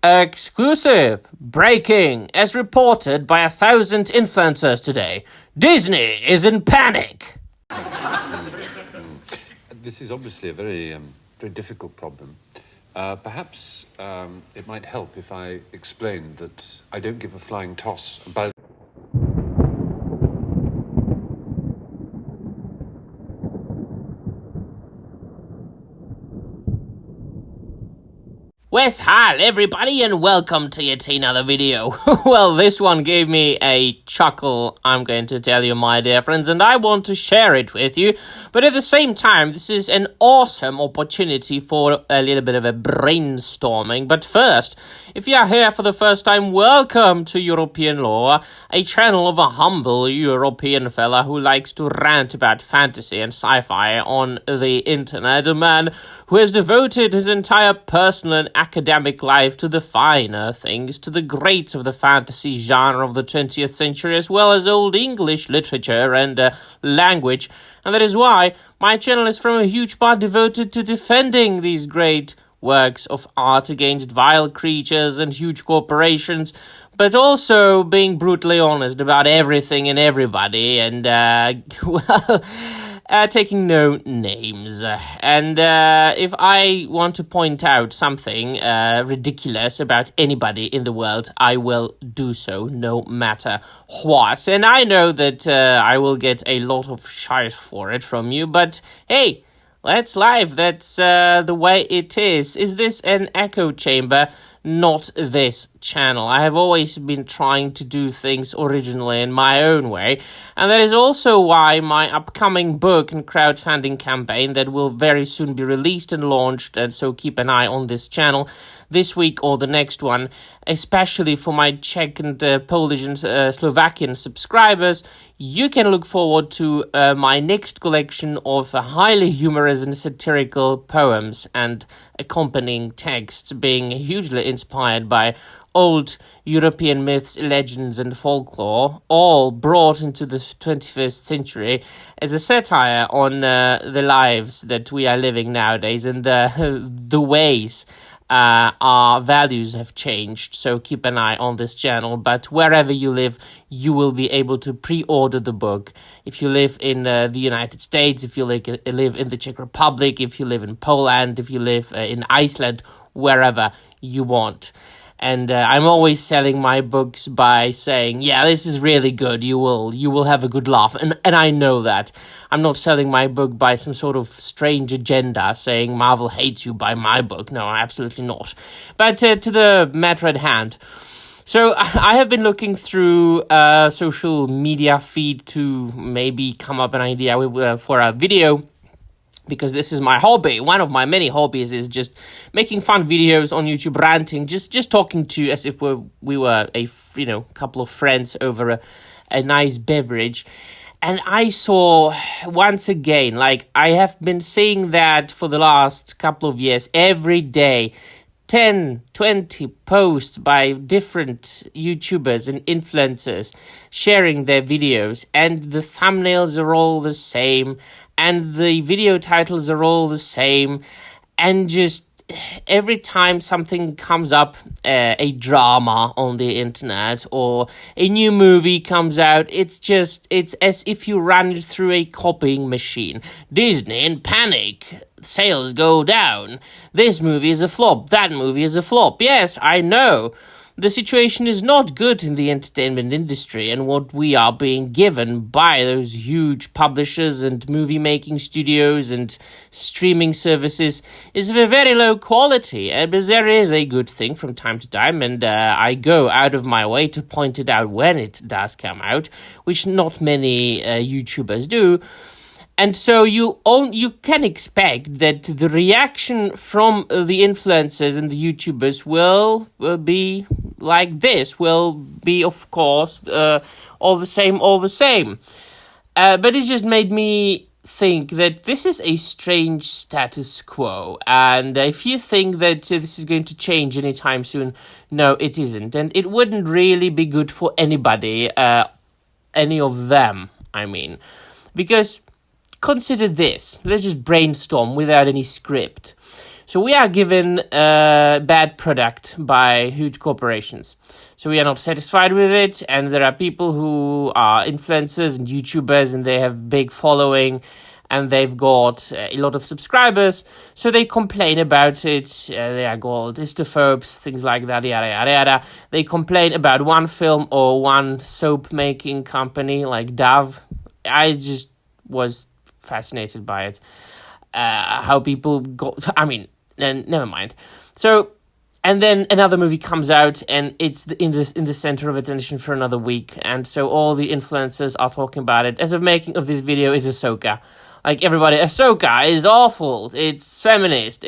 Exclusive! Breaking! As reported by 1,000 influencers today, Disney is in panic! This is obviously a very difficult problem. Perhaps it might help if I explained that I don't give a flying toss about... Wes, hi everybody, and welcome to yet another video. Well, this one gave me a chuckle, I'm going to tell you, my dear friends, and I want to share it with you. But at the same time, this is an awesome opportunity for a little bit of a brainstorming. But first, if you are here for the first time, welcome to European Lore, a channel of a humble European fella who likes to rant about fantasy and sci-fi on the internet, a man who has devoted his entire personal and academic life to the finer things, to the greats of the fantasy genre of the 20th century, as well as Old English literature and language. And that is why my channel is from a huge part devoted to defending these great works of art against vile creatures and huge corporations, but also being brutally honest about everything and everybody, and, taking no names. And if I want to point out something ridiculous about anybody in the world, I will do so, no matter what. And I know that I will get a lot of shite for it from you, but hey, that's life. That's the way it is. Is this an echo chamber? Not this channel. I have always been trying to do things originally in my own way, and that is also why my upcoming book and crowdfunding campaign that will very soon be released and launched, and so keep an eye on this channel this week or the next one, especially for my Czech and Polish and Slovakian subscribers. You can look forward to my next collection of highly humorous and satirical poems and accompanying texts, being hugely inspired by old European myths, legends, and folklore, all brought into the 21st century as a satire on the lives that we are living nowadays and the ways our values have changed. So keep an eye on this channel. But wherever you live, you will be able to pre-order the book. If you live in the United States, if you live in the Czech Republic, if you live in Poland, if you live in Iceland, wherever you want. And I'm always selling my books by saying, yeah, this is really good. You will have a good laugh. And I know that. I'm not selling my book by some sort of strange agenda saying Marvel hates you, buy my book. No, absolutely not. But to the matter at hand. So I have been looking through social media feed to maybe come up an idea for a video, because this is my hobby. One of my many hobbies is just making fun videos on YouTube, ranting, just talking to as if we were a couple of friends over a nice beverage. And I saw once again, like I have been seeing that for the last couple of years, every day, 10, 20 posts by different YouTubers and influencers sharing their videos, and the thumbnails are all the same, and the video titles are all the same, and just every time something comes up, a drama on the internet or a new movie comes out, it's as if you run it through a copying machine. Disney in panic. Sales go down. This movie is a flop. That movie is a flop. Yes, I know. The situation is not good in the entertainment industry, and what we are being given by those huge publishers and movie-making studios and streaming services is of a very low quality. But there is a good thing from time to time, and I go out of my way to point it out when it does come out, which not many YouTubers do. And so you can expect that the reaction from the influencers and the YouTubers will be like this, will be, of course, all the same. But it just made me think that this is a strange status quo. And if you think that this is going to change anytime soon, no, it isn't. And it wouldn't really be good for anybody, any of them, I mean. Because consider this. Let's just brainstorm without any script. So we are given a bad product by huge corporations. So we are not satisfied with it, and there are people who are influencers and YouTubers, and they have big following, and they've got a lot of subscribers, so they complain about it. They are called istophobes, things like that, yada, yada, yada. They complain about one film or one soap-making company like Dove. I just was fascinated by it. How people got... never mind. So... And then another movie comes out, and it's in the center of attention for another week. And so all the influencers are talking about it. As of making of this video is Ahsoka. Like, everybody, Ahsoka is awful. It's feminist.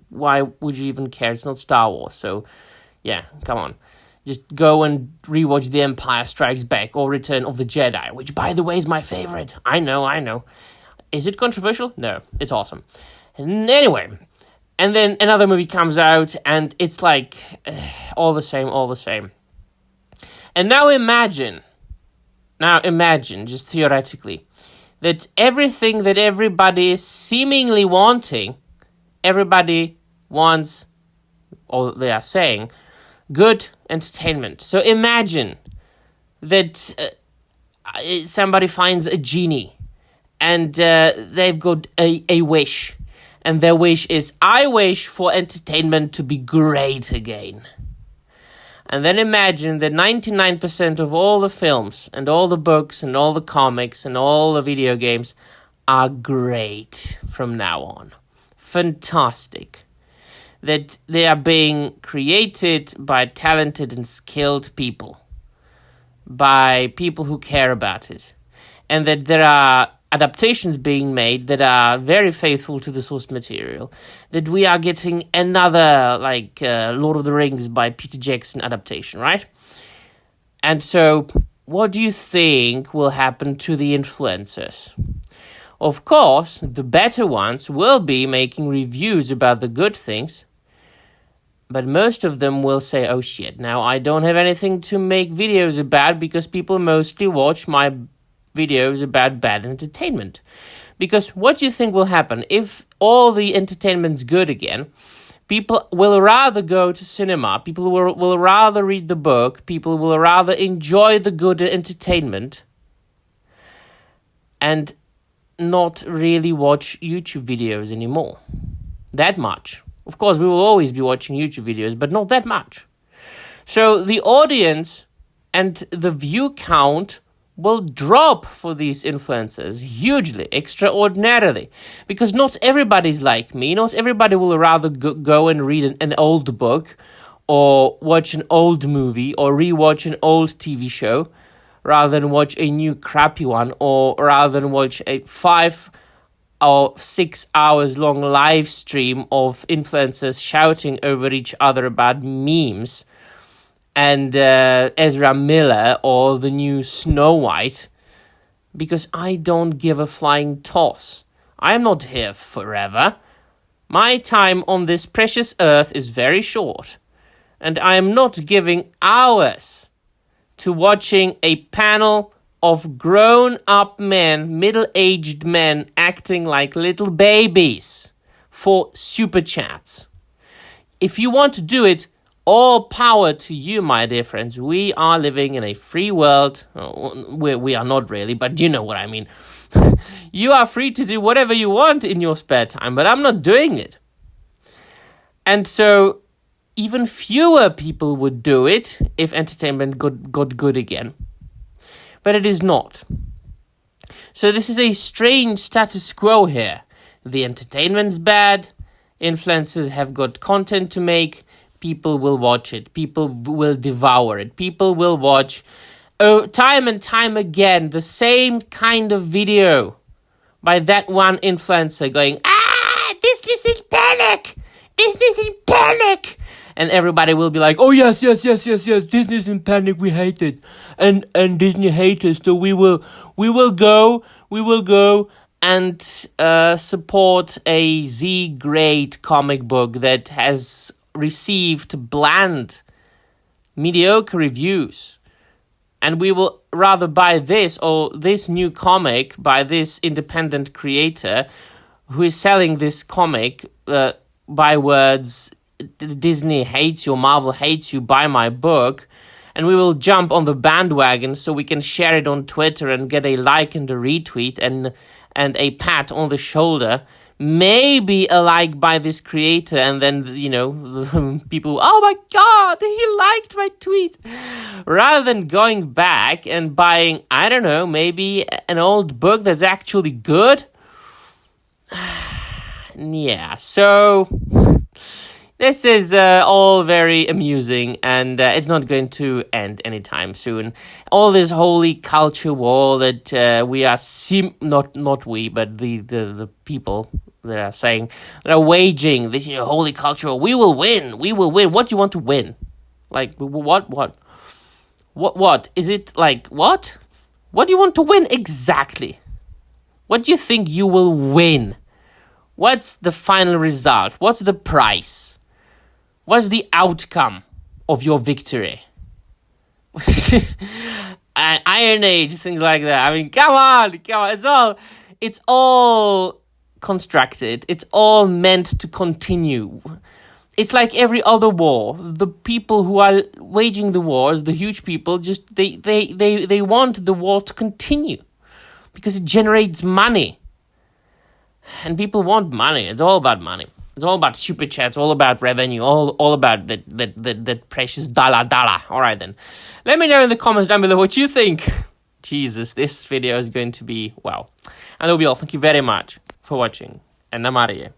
Why would you even care? It's not Star Wars. So, yeah, come on. Just go and rewatch The Empire Strikes Back or Return of the Jedi, which, by the way, is my favorite. I know. Is it controversial? No, it's awesome. And anyway... And then another movie comes out, and it's like, all the same. And now imagine, just theoretically, that everything that everybody is seemingly wanting, everybody wants, or they are saying, good entertainment. So imagine that somebody finds a genie, and they've got a wish. And their wish is, I wish for entertainment to be great again. And then imagine that 99% of all the films and all the books and all the comics and all the video games are great from now on. Fantastic. That they are being created by talented and skilled people. By people who care about it. And that there are adaptations being made that are very faithful to the source material, that we are getting another, Lord of the Rings by Peter Jackson adaptation, right? And so, what do you think will happen to the influencers? Of course, the better ones will be making reviews about the good things, but most of them will say, oh shit, now I don't have anything to make videos about because people mostly watch my videos about bad entertainment. Because what do you think will happen? If all the entertainment's good again, people will rather go to cinema, people will rather read the book, people will rather enjoy the good entertainment and not really watch YouTube videos anymore. That much. Of course, we will always be watching YouTube videos, but not that much. So the audience and the view count will drop for these influencers hugely, extraordinarily, because not everybody's like me. Not everybody will rather go and read an old book or watch an old movie or rewatch an old TV show rather than watch a new crappy one, or rather than watch a 5 or 6 hours long live stream of influencers shouting over each other about memes and Ezra Miller or the new Snow White, because I don't give a flying toss. I am not here forever. My time on this precious earth is very short, and I am not giving hours to watching a panel of grown-up men, middle-aged men acting like little babies for super chats. If you want to do it, all power to you, my dear friends. We are living in a free world. We are not really, but you know what I mean. You are free to do whatever you want in your spare time, but I'm not doing it. And so, even fewer people would do it if entertainment got good again. But it is not. So this is a strange status quo here. The entertainment's bad. Influencers have got content to make. People will watch it. People will devour it. People will watch time and time again the same kind of video by that one influencer going, Disney's in panic! Disney's in panic! And everybody will be like, oh yes, Disney's in panic, we hate it. And Disney hates us, so we will go and support a Z-grade comic book that has received bland, mediocre reviews. And we will rather buy this or this new comic by this independent creator who is selling this comic by words, Disney hates you, Marvel hates you, buy my book, and we will jump on the bandwagon so we can share it on Twitter and get a like and a retweet and a pat on the shoulder. Maybe a like by this creator, and then, people, oh my god, he liked my tweet. Rather than going back and buying, I don't know, maybe an old book that's actually good. Yeah, so this is all very amusing, and it's not going to end anytime soon. All this holy culture war that we are not we, but the people that are saying, that are waging this holy culture war. We will win. What do you want to win? Like, what is it? Like, what do you want to win exactly? What do you think you will win? What's the final result? What's the price? What's the outcome of your victory? Iron Age, things like that. I mean, come on. It's all constructed. It's all meant to continue. It's like every other war. The people who are waging the wars, the huge people, just they want the war to continue because it generates money. And people want money. It's all about money. It's all about super chats, all about revenue, all about that precious dollar. All right, then. Let me know in the comments down below what you think. Jesus, this video is going to be wow. And that'll be all. Thank you very much for watching. And I'm out of here.